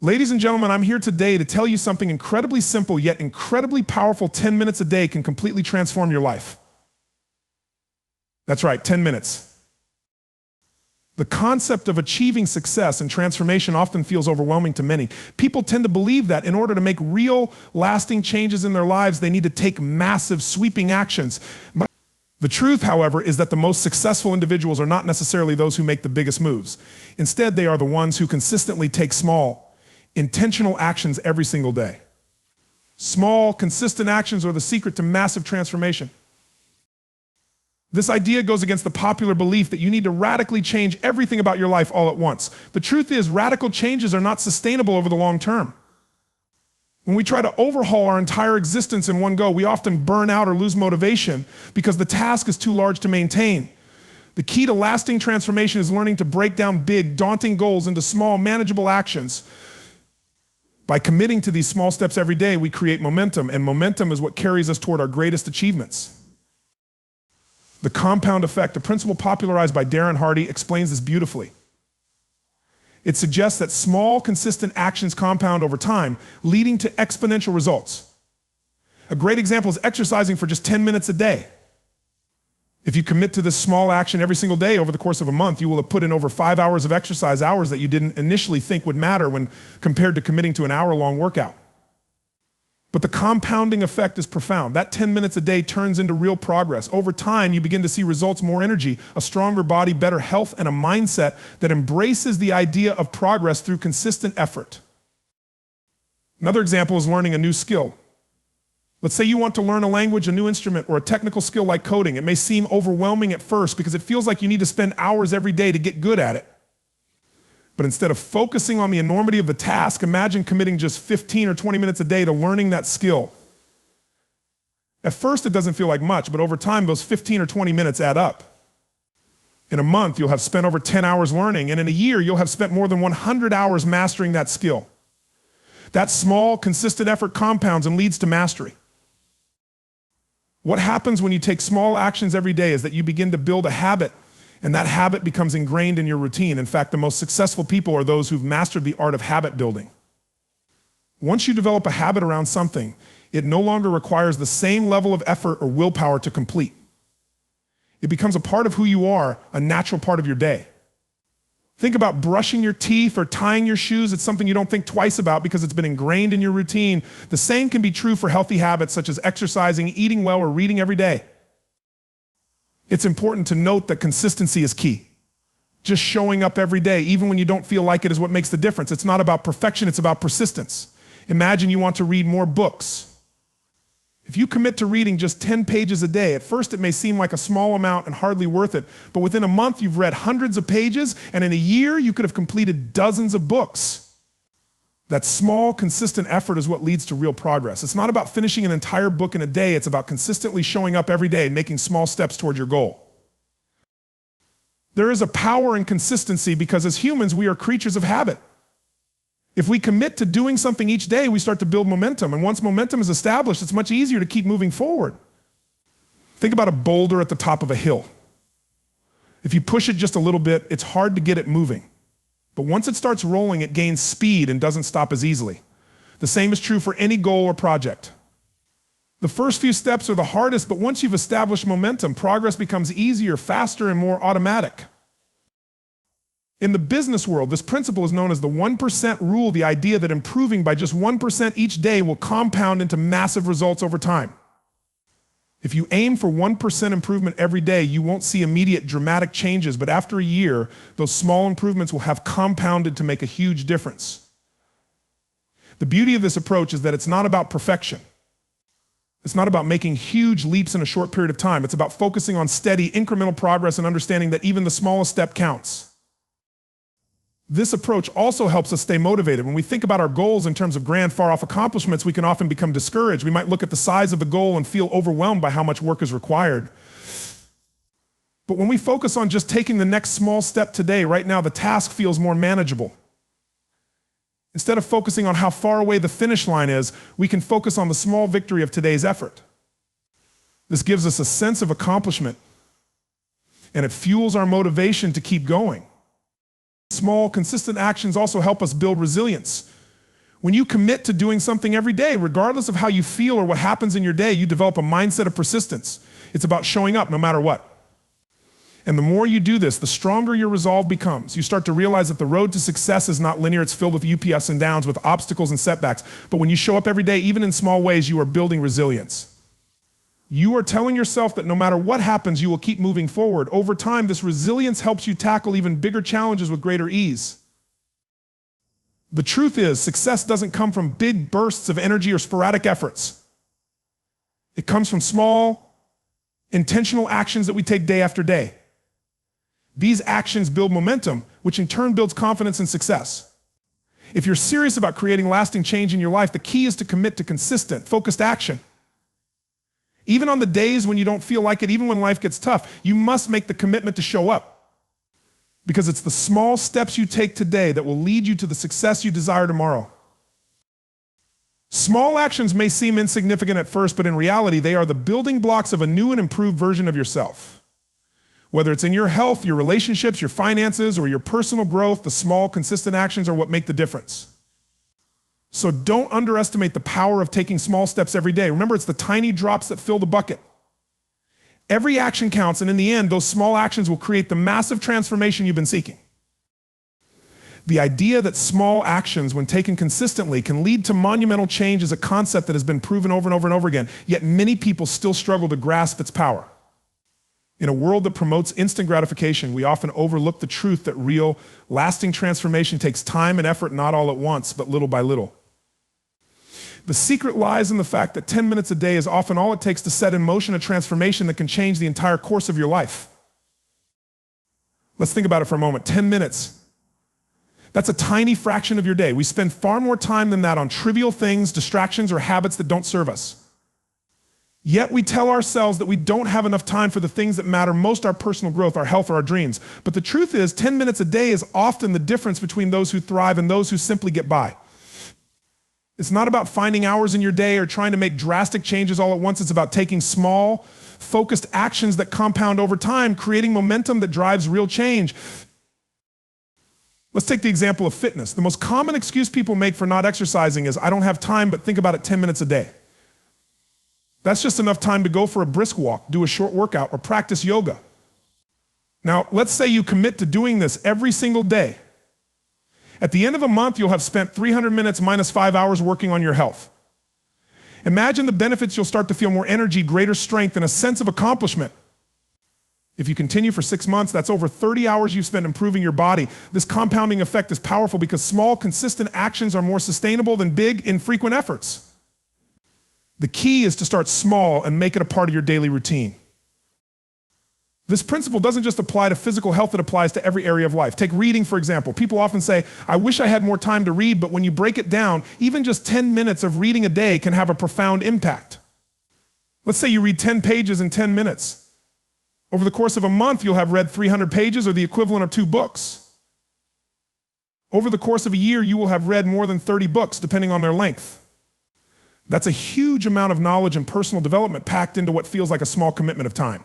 Ladies and gentlemen, I'm here today to tell you something incredibly simple yet incredibly powerful. 10 minutes a day can completely transform your life. That's right, 10 minutes. The concept of achieving success and transformation often feels overwhelming to many. People tend to believe that in order to make real, lasting changes in their lives, they need to take massive, sweeping actions. But the truth, however, is that the most successful individuals are not necessarily those who make the biggest moves. Instead, they are the ones who consistently take small, intentional actions every single day. Small, consistent actions are the secret to massive transformation. This idea goes against the popular belief that you need to radically change everything about your life all at once. The truth is, radical changes are not sustainable over the long term. When we try to overhaul our entire existence in one go, we often burn out or lose motivation because the task is too large to maintain. The key to lasting transformation is learning to break down big, daunting goals into small, manageable actions. By committing to these small steps every day, we create momentum, and momentum is what carries us toward our greatest achievements. The compound effect, a principle popularized by Darren Hardy, explains this beautifully. It suggests that small, consistent actions compound over time, leading to exponential results. A great example is exercising for just 10 minutes a day. If you commit to this small action every single day over the course of a month, you will have put in over 5 hours of exercise, hours that you didn't initially think would matter when compared to committing to an hour-long workout. But the compounding effect is profound. That 10 minutes a day turns into real progress. Over time, you begin to see results, more energy, a stronger body, better health, and a mindset that embraces the idea of progress through consistent effort. Another example is learning a new skill. Let's say you want to learn a language, a new instrument, or a technical skill like coding. It may seem overwhelming at first because it feels like you need to spend hours every day to get good at it. But instead of focusing on the enormity of the task, imagine committing just 15 or 20 minutes a day to learning that skill. At first, it doesn't feel like much, but over time, those 15 or 20 minutes add up. In a month, you'll have spent over 10 hours learning, and in a year, you'll have spent more than 100 hours mastering that skill. That small, consistent effort compounds and leads to mastery. What happens when you take small actions every day is that you begin to build a habit, and that habit becomes ingrained in your routine. In fact, the most successful people are those who've mastered the art of habit building. Once you develop a habit around something, it no longer requires the same level of effort or willpower to complete. It becomes a part of who you are, a natural part of your day. Think about brushing your teeth or tying your shoes. It's something you don't think twice about because it's been ingrained in your routine. The same can be true for healthy habits such as exercising, eating well, or reading every day. It's important to note that consistency is key. Just showing up every day, even when you don't feel like it, is what makes the difference. It's not about perfection, it's about persistence. Imagine you want to read more books. If you commit to reading just 10 pages a day, at first it may seem like a small amount and hardly worth it, but within a month you've read hundreds of pages, and in a year you could have completed dozens of books. That small, consistent effort is what leads to real progress. It's not about finishing an entire book in a day, it's about consistently showing up every day and making small steps toward your goal. There is a power in consistency because as humans, we are creatures of habit. If we commit to doing something each day, we start to build momentum, and once momentum is established, it's much easier to keep moving forward. Think about a boulder at the top of a hill. If you push it just a little bit, it's hard to get it moving. But once it starts rolling, it gains speed and doesn't stop as easily. The same is true for any goal or project. The first few steps are the hardest, but once you've established momentum, progress becomes easier, faster, and more automatic. In the business world, this principle is known as the 1% rule, the idea that improving by just 1% each day will compound into massive results over time. If you aim for 1% improvement every day, you won't see immediate dramatic changes, but after a year, those small improvements will have compounded to make a huge difference. The beauty of this approach is that it's not about perfection. It's not about making huge leaps in a short period of time. It's about focusing on steady, incremental progress and understanding that even the smallest step counts. This approach also helps us stay motivated. When we think about our goals in terms of grand, far-off accomplishments, we can often become discouraged. We might look at the size of the goal and feel overwhelmed by how much work is required. But when we focus on just taking the next small step today, right now, the task feels more manageable. Instead of focusing on how far away the finish line is, we can focus on the small victory of today's effort. This gives us a sense of accomplishment, and it fuels our motivation to keep going. Small, consistent actions also help us build resilience. When you commit to doing something every day, regardless of how you feel or what happens in your day, you develop a mindset of persistence. It's about showing up no matter what. And the more you do this, the stronger your resolve becomes. You start to realize that the road to success is not linear. It's filled with ups and downs, with obstacles and setbacks. But when you show up every day, even in small ways, you are building resilience. You are telling yourself that no matter what happens, you will keep moving forward. Over time, this resilience helps you tackle even bigger challenges with greater ease. The truth is, success doesn't come from big bursts of energy or sporadic efforts. It comes from small, intentional actions that we take day after day. These actions build momentum, which in turn builds confidence and success. If you're serious about creating lasting change in your life, the key is to commit to consistent, focused action. Even on the days when you don't feel like it, even when life gets tough, you must make the commitment to show up. Because it's the small steps you take today that will lead you to the success you desire tomorrow. Small actions may seem insignificant at first, but in reality, they are the building blocks of a new and improved version of yourself. Whether it's in your health, your relationships, your finances, or your personal growth, the small, consistent actions are what make the difference. So don't underestimate the power of taking small steps every day. Remember, it's the tiny drops that fill the bucket. Every action counts, and in the end, those small actions will create the massive transformation you've been seeking. The idea that small actions, when taken consistently, can lead to monumental change is a concept that has been proven over and over and over again, yet many people still struggle to grasp its power. In a world that promotes instant gratification, we often overlook the truth that real, lasting transformation takes time and effort, not all at once, but little by little. The secret lies in the fact that 10 minutes a day is often all it takes to set in motion a transformation that can change the entire course of your life. Let's think about it for a moment. 10 minutes. That's a tiny fraction of your day. We spend far more time than that on trivial things, distractions, or habits that don't serve us. Yet we tell ourselves that we don't have enough time for the things that matter most, our personal growth, our health, or our dreams. But the truth is, 10 minutes a day is often the difference between those who thrive and those who simply get by. It's not about finding hours in your day or trying to make drastic changes all at once. It's about taking small, focused actions that compound over time, creating momentum that drives real change. Let's take the example of fitness. The most common excuse people make for not exercising is, I don't have time, but think about it 10 minutes a day. That's just enough time to go for a brisk walk, do a short workout, or practice yoga. Now, let's say you commit to doing this every single day. At the end of a month, you'll have spent 300 minutes minus 5 hours working on your health. Imagine the benefits. You'll start to feel more energy, greater strength, and a sense of accomplishment. If you continue for 6 months, that's over 30 hours you've spent improving your body. This compounding effect is powerful because small, consistent actions are more sustainable than big, infrequent efforts. The key is to start small and make it a part of your daily routine. This principle doesn't just apply to physical health, it applies to every area of life. Take reading, for example. People often say, I wish I had more time to read, but when you break it down, even just 10 minutes of reading a day can have a profound impact. Let's say you read 10 pages in 10 minutes. Over the course of a month, you'll have read 300 pages, or the equivalent of 2 books. Over the course of a year, you will have read more than 30 books, depending on their length. That's a huge amount of knowledge and personal development packed into what feels like a small commitment of time.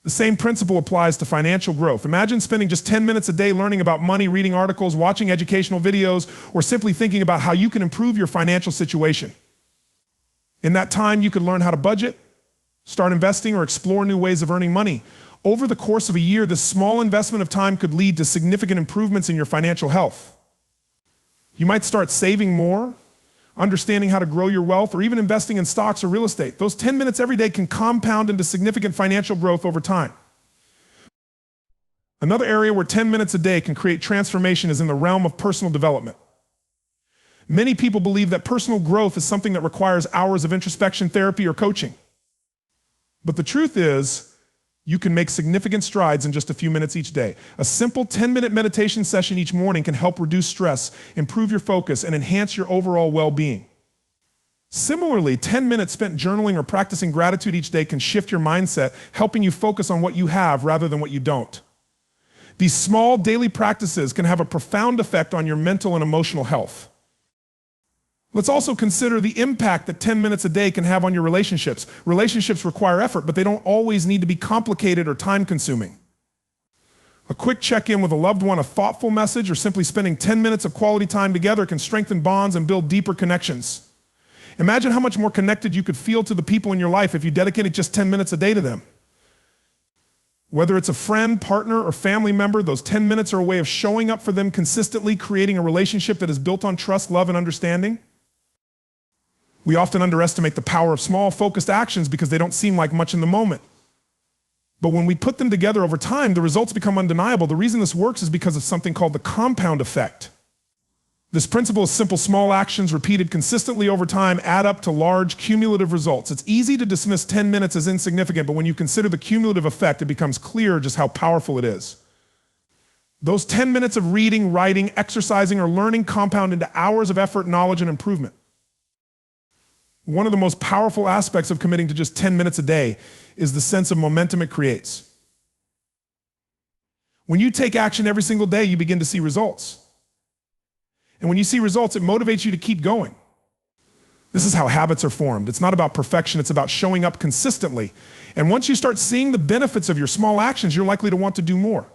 The same principle applies to financial growth. Imagine spending just 10 minutes a day learning about money, reading articles, watching educational videos, or simply thinking about how you can improve your financial situation. In that time, you could learn how to budget, start investing, or explore new ways of earning money. Over the course of a year, this small investment of time could lead to significant improvements in your financial health. You might start saving more, understanding how to grow your wealth, or even investing in stocks or real estate. Those 10 minutes every day can compound into significant financial growth over time. Another area where 10 minutes a day can create transformation is in the realm of personal development. Many people believe that personal growth is something that requires hours of introspection, therapy, or coaching. But the truth is, you can make significant strides in just a few minutes each day. A simple 10-minute meditation session each morning can help reduce stress, improve your focus, and enhance your overall well-being. Similarly, 10 minutes spent journaling or practicing gratitude each day can shift your mindset, helping you focus on what you have rather than what you don't. These small daily practices can have a profound effect on your mental and emotional health. Let's also consider the impact that 10 minutes a day can have on your relationships. Relationships require effort, but they don't always need to be complicated or time-consuming. A quick check-in with a loved one, a thoughtful message, or simply spending 10 minutes of quality time together can strengthen bonds and build deeper connections. Imagine how much more connected you could feel to the people in your life if you dedicated just 10 minutes a day to them. Whether it's a friend, partner, or family member, those 10 minutes are a way of showing up for them consistently, creating a relationship that is built on trust, love, and understanding. We often underestimate the power of small, focused actions because they don't seem like much in the moment. But when we put them together over time, the results become undeniable. The reason this works is because of something called the compound effect. This principle is simple. Small actions repeated consistently over time add up to large cumulative results. It's easy to dismiss 10 minutes as insignificant, but when you consider the cumulative effect, it becomes clear just how powerful it is. Those 10 minutes of reading, writing, exercising, or learning compound into hours of effort, knowledge, and improvement. One of the most powerful aspects of committing to just 10 minutes a day is the sense of momentum it creates. When you take action every single day, you begin to see results. And when you see results, it motivates you to keep going. This is how habits are formed. It's not about perfection, it's about showing up consistently. And once you start seeing the benefits of your small actions, you're likely to want to do more.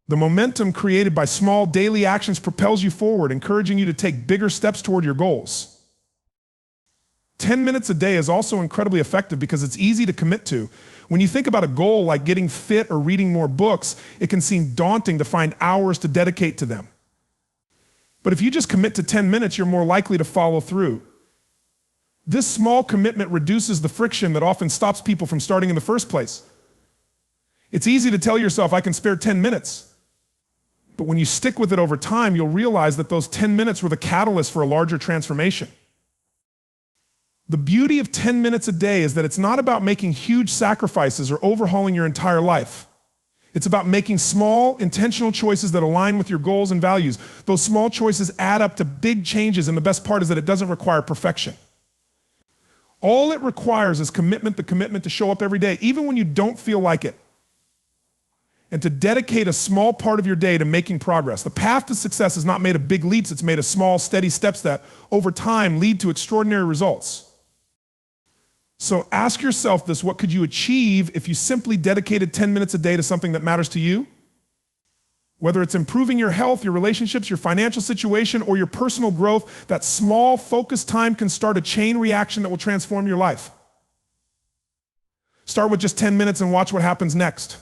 The momentum created by small daily actions propels you forward, encouraging you to take bigger steps toward your goals. 10 minutes a day is also incredibly effective because it's easy to commit to. When you think about a goal like getting fit or reading more books, it can seem daunting to find hours to dedicate to them. But if you just commit to 10 minutes, you're more likely to follow through. This small commitment reduces the friction that often stops people from starting in the first place. It's easy to tell yourself, I can spare 10 minutes. But when you stick with it over time, you'll realize that those 10 minutes were the catalyst for a larger transformation. The beauty of 10 minutes a day is that it's not about making huge sacrifices or overhauling your entire life. It's about making small, intentional choices that align with your goals and values. Those small choices add up to big changes, and the best part is that it doesn't require perfection. All it requires is commitment, the commitment to show up every day, even when you don't feel like it, and to dedicate a small part of your day to making progress. The path to success is not made of big leaps, it's made of small, steady steps that, over time, lead to extraordinary results. So ask yourself this: what could you achieve if you simply dedicated 10 minutes a day to something that matters to you? Whether it's improving your health, your relationships, your financial situation, or your personal growth, that small, focused time can start a chain reaction that will transform your life. Start with just 10 minutes and watch what happens next.